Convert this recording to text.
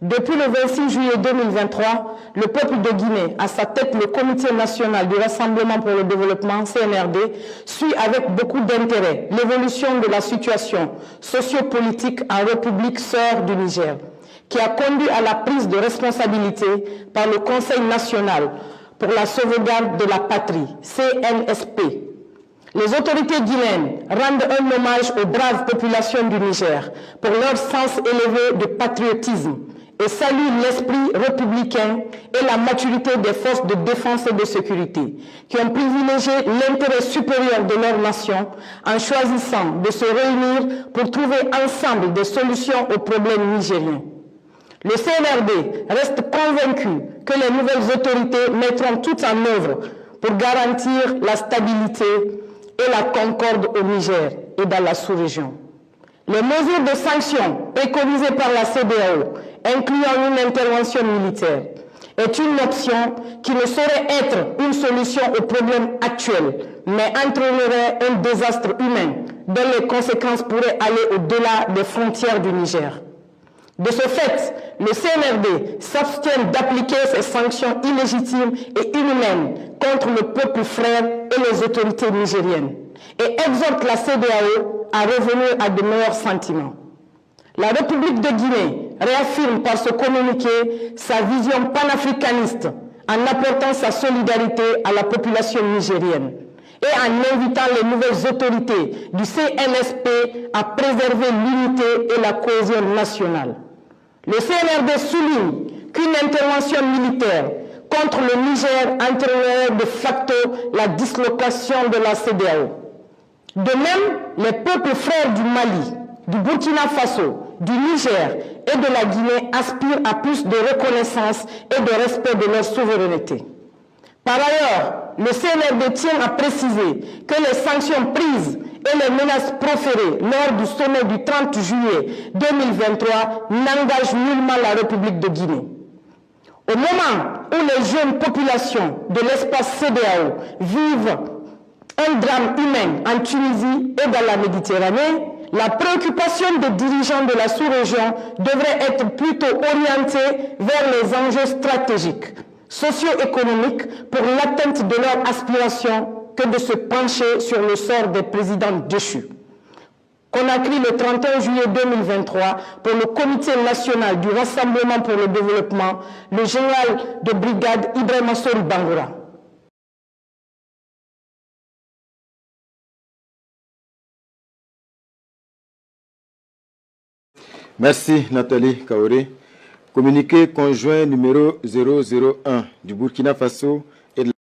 Depuis le 26 juillet 2023, le peuple de Guinée, à sa tête le Comité national du Rassemblement pour le développement, CNRD, suit avec beaucoup d'intérêt l'évolution de la situation sociopolitique en République sœur du Niger, qui a conduit à la prise de responsabilité par le Conseil national pour la sauvegarde de la patrie, CNSP. Les autorités guinéennes rendent un hommage aux braves populations du Niger pour leur sens élevé de patriotisme et saluent l'esprit républicain et la maturité des forces de défense et de sécurité qui ont privilégié l'intérêt supérieur de leur nation en choisissant de se réunir pour trouver ensemble des solutions aux problèmes nigériens. Le CNRD reste convaincu que les nouvelles autorités mettront tout en œuvre pour garantir la stabilité et la concorde au Niger et dans la sous-région. Les mesures de sanctions préconisées par la CEDEAO, incluant une intervention militaire, est une option qui ne saurait être une solution aux problèmes actuels, mais entraînerait un désastre humain dont les conséquences pourraient aller au-delà des frontières du Niger. De ce fait, le CNRD s'abstient d'appliquer ces sanctions illégitimes et inhumaines contre le peuple frère et les autorités nigériennes et exhorte la CEDEAO à revenir à de meilleurs sentiments. La République de Guinée réaffirme par ce communiqué sa vision panafricaniste en apportant sa solidarité à la population nigérienne et en invitant les nouvelles autorités du CNSP à préserver l'unité et la cohésion nationale. Le CNRD souligne qu'une intervention militaire contre le Niger entraînerait de facto la dislocation de la CEDEAO. De même, les peuples frères du Mali, du Burkina Faso, du Niger et de la Guinée aspirent à plus de reconnaissance et de respect de leur souveraineté. Par ailleurs, le CNRD tient à préciser que les sanctions prises et les menaces proférées lors du sommet du 30 juillet 2023 n'engagent nullement la République de Guinée. Au moment où les jeunes populations de l'espace CEDEAO vivent un drame humain en Tunisie et dans la Méditerranée, la préoccupation des dirigeants de la sous-région devrait être plutôt orientée vers les enjeux stratégiques, socio-économiques pour l'atteinte de leurs aspirations que de se pencher sur le sort des présidents déchus. Conakry le 31 juillet 2023 pour le Comité national du Rassemblement pour le développement, le général de brigade Ibrahima Sori Bangoura. Merci Nathalie Kaoré. Communiqué conjoint numéro 001 du Burkina Faso